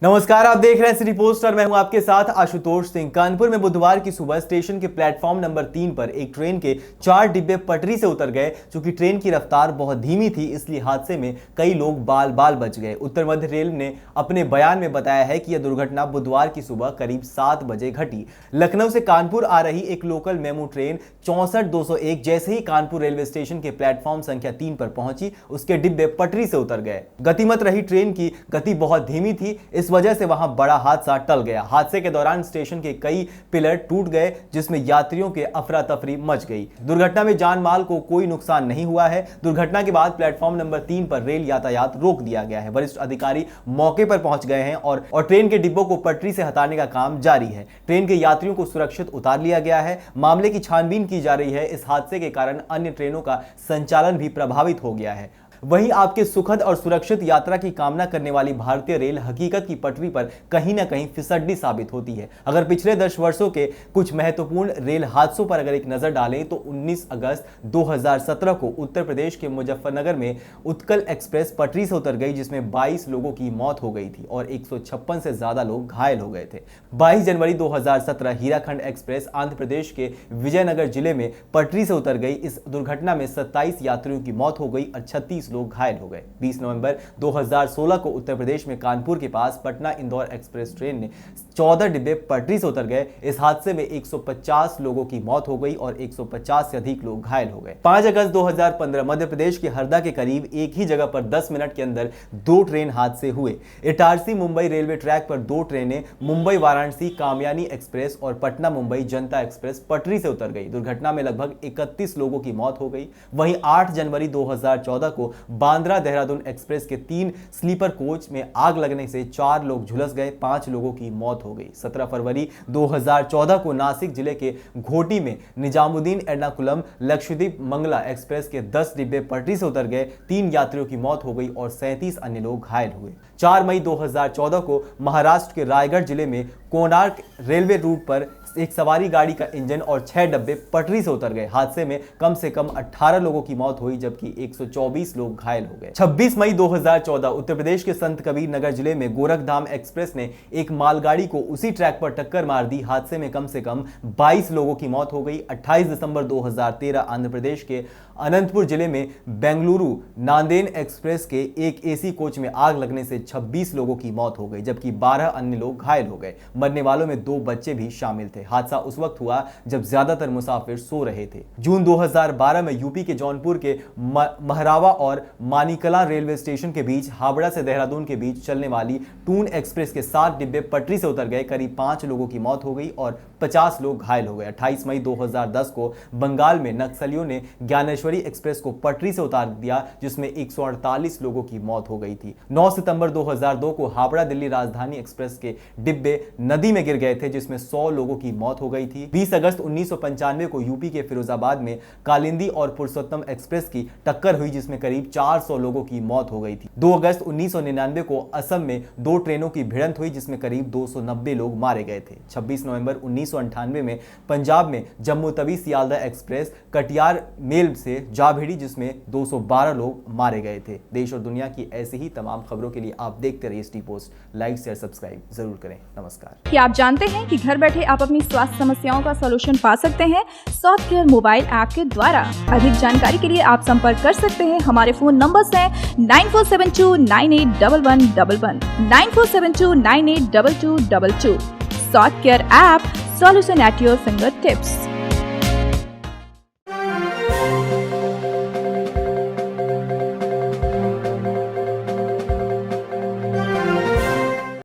नमस्कार, आप देख रहे हैं सिटी पोस्ट और मैं हूं आपके साथ आशुतोष सिंह। कानपुर में बुधवार की सुबह स्टेशन के प्लेटफॉर्म नंबर 3 पर एक ट्रेन के 4 डिब्बे पटरी से उतर गए। चूंकि ट्रेन की रफ्तार बहुत धीमी थी, इसलिए हादसे में कई लोग बाल बाल बच गए। उत्तर मध्य रेल ने अपने बयान में बताया है कि यह दुर्घटना बुधवार की सुबह करीब 7 बजे घटी। लखनऊ से कानपुर आ रही एक लोकल मेमू ट्रेन 64-201 जैसे ही कानपुर रेलवे स्टेशन के प्लेटफॉर्म संख्या 3 पर पहुंची, उसके डिब्बे पटरी से उतर गए। गतिमत रही ट्रेन की गति बहुत धीमी थी, इस वजह से वहां बड़ा हादसा टल गया। हादसे के दौरान स्टेशन के कई पिलर टूट गए, जिसमें यात्रियों के अफरा तफरी मच गई। दुर्घटना में जान माल को कोई नुकसान नहीं हुआ है। दुर्घटना के बाद प्लेटफॉर्म नंबर 3 पर रेल यातायात रोक दिया गया है। वरिष्ठ अधिकारी मौके पर पहुंच गए हैं और ट्रेन के डिब्बों को पटरी से हटाने का काम जारी है। ट्रेन के यात्रियों को सुरक्षित उतार लिया गया है। मामले की छानबीन की जा रही है। इस हादसे के कारण अन्य ट्रेनों का संचालन भी प्रभावित हो गया है। वहीं आपके सुखद और सुरक्षित यात्रा की कामना करने वाली भारतीय रेल हकीकत की पटरी पर कहीं ना कहीं फिसड्डी साबित होती है। अगर पिछले 10 वर्षों के कुछ महत्वपूर्ण रेल हादसों पर अगर एक नजर डालें तो 19 अगस्त 2017 को उत्तर प्रदेश के मुजफ्फरनगर में उत्कल एक्सप्रेस पटरी से उतर गई, जिसमें 22 लोगों की मौत हो गई थी और 156 से ज्यादा लोग घायल हो गए थे। 22 जनवरी 2017 हीराखंड एक्सप्रेस आंध्र प्रदेश के विजयनगर जिले में पटरी से उतर गई। इस दुर्घटना में 27 यात्रियों की मौत हो गई और 36 लोग घायल हो गए। 20 नवंबर 2016 को उत्तर प्रदेश में कानपुर के पास पटना इंदौर एक्सप्रेस ट्रेन ने 14 डिब्बे पटरी से उतर गए। इस हादसे में 150 लोगों की मौत हो गई और 150 से अधिक लोग घायल हो गए। 5 अगस्त 2015 मध्य प्रदेश के हरदा के करीब एक ही जगह पर 10 मिनट के अंदर 2 ट्रेन हादसे हुए। इटारसी मुंबई रेलवे ट्रैक पर 2 ट्रेनें मुंबई वाराणसी कामयानी एक्सप्रेस और पटना मुंबई जनता एक्सप्रेस पटरी से उतर गई। दुर्घटना में लगभग 31 लोगों की मौत हो गई। वहीं 8 जनवरी 2014 को बांद्रा देहरादून एक्सप्रेस के 3 स्लीपर कोच में आग लगने से 4 लोग झुलस गए, 5 लोगों की मौत हो गई। 17 फरवरी 2014 को नासिक जिले के घोटी में निजामुद्दीन एर्नाकुलम लक्षद्वीप मंगला एक्सप्रेस के 10 डिब्बे पटरी से उतर गए, 3 यात्रियों की मौत हो गई और 37 अन्य लोग घायल हुए। 4 मई 2014 को महाराष्ट्र के रायगढ़ जिले में कोणार्क रेलवे रूट पर एक सवारी गाड़ी का इंजन और 6 डब्बे पटरी से उतर गए। हादसे में कम से कम 18 लोगों की मौत हुई, जबकि 124 लोग घायल हो गए। 26 मई 2014 उत्तर प्रदेश के संत कबीर नगर जिले में गोरखधाम एक्सप्रेस ने एक मालगाड़ी को उसी ट्रैक पर टक्कर मार दी। हादसे में कम से कम 22 लोगों की मौत हो गई। 28 दिसंबर 2013 आंध्र प्रदेश के अनंतपुर जिले में बेंगलुरु नांदेड़ एक्सप्रेस के एक एसी कोच में आग लगने से 26 लोगों की मौत हो गई, जबकि 12 अन्य लोग घायल हो गए। मरने वालों में 2 बच्चे भी शामिल थे। हादसा उस वक्त हुआ जब ज्यादातर मुसाफिर सो रहे थे। जून 2012 में यूपी के जौनपुर के महरावा और मानिकला रेलवे स्टेशन के बीच हावड़ा से देहरादून के बीच चलने वाली टून एक्सप्रेस के 7 डिब्बे पटरी से उतर गए। करीब 5 लोगों की मौत हो गई और 50 लोग घायल हो गए। 28 मई 2010 को बंगाल में नक्सलियों ने ज्ञानेश्वरी एक्सप्रेस को पटरी से उतार दिया, जिसमें 148 लोगों की मौत हो गई थी। 9 सितंबर 2002 को हावड़ा दिल्ली राजधानी एक्सप्रेस के डिब्बे नदी में गिर गए थे, जिसमें 100 लोगों की मौत हो गई थी। 20 अगस्त 1995 को यूपी के फिरोजाबाद में कालिंदी और पुरुषोत्तम एक्सप्रेस की टक्कर हुई, जिसमें करीब 400 लोगों की मौत हो गई थी। 2 अगस्त 1999 को असम में 2 ट्रेनों की भिड़ंत हुई, जिसमें करीब 290 लोग मारे गए थे। 26 नवंबर 1998 में पंजाब में जम्मू तवी सियालदा एक्सप्रेस कटियार मेल से जा भिड़ी, जिसमें 212 लोग मारे गए थे। देश और दुनिया की ऐसी ही तमाम खबरों के लिए आप देखते रहिए city post. Like share subscribe जरूर करें। नमस्कार। क्या आप जानते हैं कि घर बैठे आप अपनी स्वास्थ्य समस्याओं का सलूशन पा सकते हैं सॉफ्ट केयर मोबाइल ऐप के द्वारा? अधिक जानकारी के लिए आप संपर्क कर सकते हैं। हमारे फोन नंबर्स हैं 9472981111, 9472982222। Soft care app, solution at your finger tips.